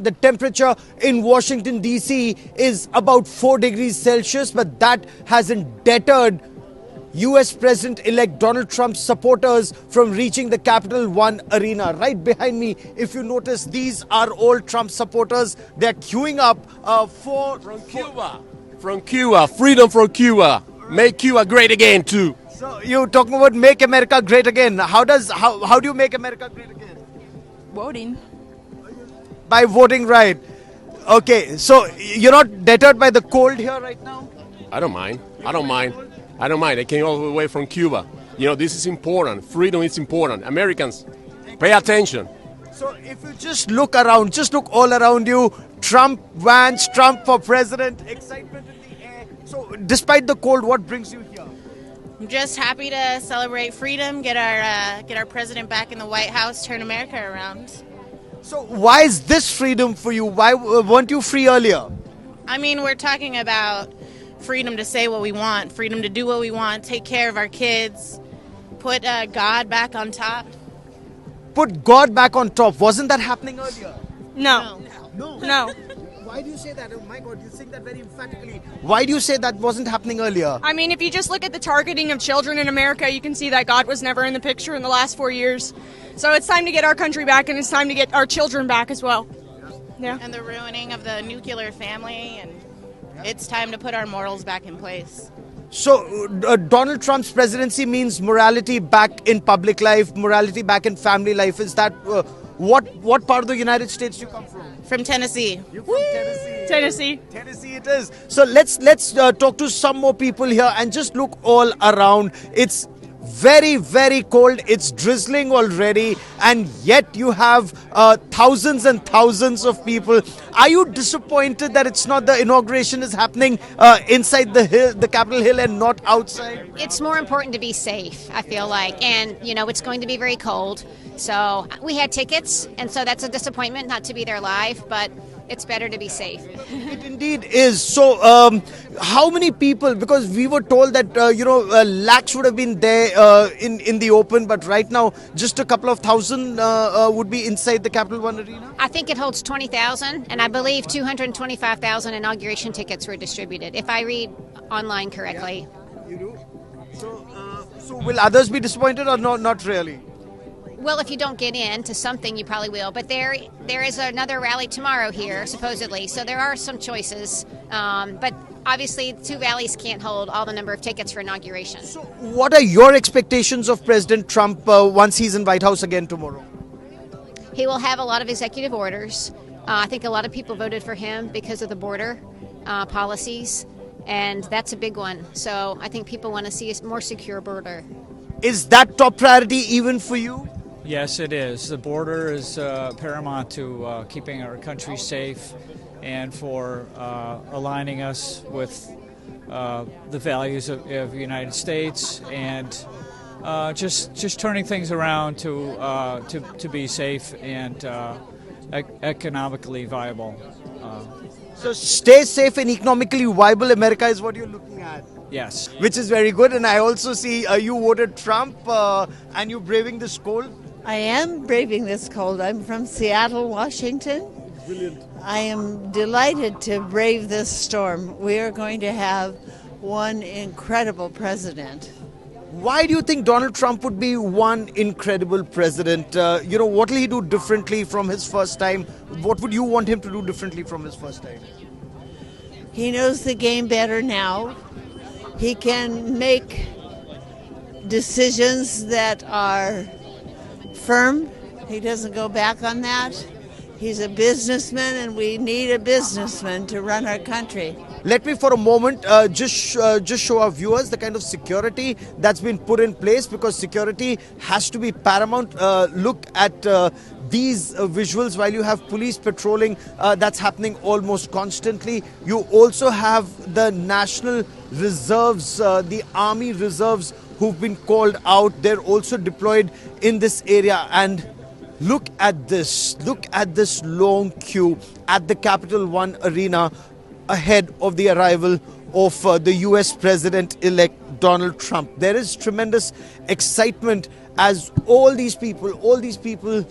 the temperature in Washington, D.C. is about 4 degrees Celsius, but that hasn't deterred US President-elect Donald Trump's supporters from reaching the Capital One Arena. Right behind me, if you notice, these are all Trump supporters. They're queuing up From Cuba. From Cuba. Freedom from Cuba. Make Cuba great again, too. So you're talking about make America great again. How do you make America great again? Voting. By voting, right. Okay, so you're not deterred by the cold here right now? I don't mind. I don't mind. I don't mind. I came all the way from Cuba. You know, this is important. Freedom is important. Americans, pay attention. So if you just look around, just look all around you, Trump vans, Trump for president, excitement in the air. So despite the cold, what brings you here? I'm just happy to celebrate freedom, get our president back in the White House, turn America around. So why is this freedom for you? Why weren't you free earlier? I mean, we're talking about freedom to say what we want, freedom to do what we want, take care of our kids, put God back on top. Put God back on top. Wasn't that happening earlier? No. No. Why do you say that? Oh my God, you think that very emphatically. Why do you say that wasn't happening earlier? I mean, if you just look at the targeting of children in America, you can see that God was never in the picture in the last 4 years. So it's time to get our country back, and it's time to get our children back as well. Yeah. And the ruining of the nuclear family, and it's time to put our morals back in place. So Donald Trump's presidency means morality back in public life, morality back in family life. Is that what part of the United States do you come from? From Tennessee. You're from Tennessee. Tennessee. Tennessee it is. So let's talk to some more people here and just look all around. It's very, very cold. It's drizzling already, and yet you have thousands and thousands of people. Are you disappointed that it's not the inauguration is happening inside the hill, the Capitol Hill, and not outside? It's more important to be safe, I feel like. And, you know, it's going to be very cold. So we had tickets, and so that's a disappointment not to be there live, but it's better to be safe. It indeed is. So how many people, because we were told that, lakhs would have been there in the open, but right now just a couple of thousand would be inside the Capital One Arena? I think it holds 20,000, and I believe 225,000 inauguration tickets were distributed, if I read online correctly. Yeah, you do? So will others be disappointed or not really? Well, if you don't get in to something, you probably will. But there is another rally tomorrow here, supposedly. So there are some choices. But obviously, 2 rallies can't hold all the number of tickets for inauguration. So what are your expectations of President Trump once he's in White House again tomorrow? He will have a lot of executive orders. I think a lot of people voted for him because of the border policies. And that's a big one. So I think people want to see a more secure border. Is that top priority even for you? Yes, it is. The border is paramount to keeping our country safe and for aligning us with the values of the United States and just turning things around to be safe and economically viable. So stay safe and economically viable America is what you're looking at. Yes. Which is very good. And I also see you voted Trump and you're braving this cold. I am braving this cold. I'm from Seattle, Washington. Brilliant. I am delighted to brave this storm. We are going to have one incredible president. Why do you think Donald Trump would be one incredible president? What will he do differently from his first time? What would you want him to do differently from his first time? He knows the game better now. He can make decisions that are firm. He doesn't go back on that. He's a businessman, and we need a businessman to run our country. Let me for a moment just show our viewers the kind of security that's been put in place, because security has to be paramount. Look at these visuals while you have police patrolling that's happening almost constantly. You also have the National Reserves, the Army Reserves who've been called out. They're also deployed in this area. And look at this long queue at the Capital One Arena ahead of the arrival of the US President-elect Donald Trump. There is tremendous excitement as all these people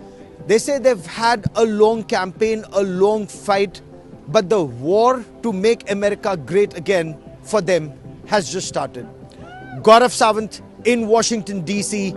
They say they've had a long campaign, a long fight, but the war to make America great again for them has just started. Gaurav Sawant in Washington, D.C.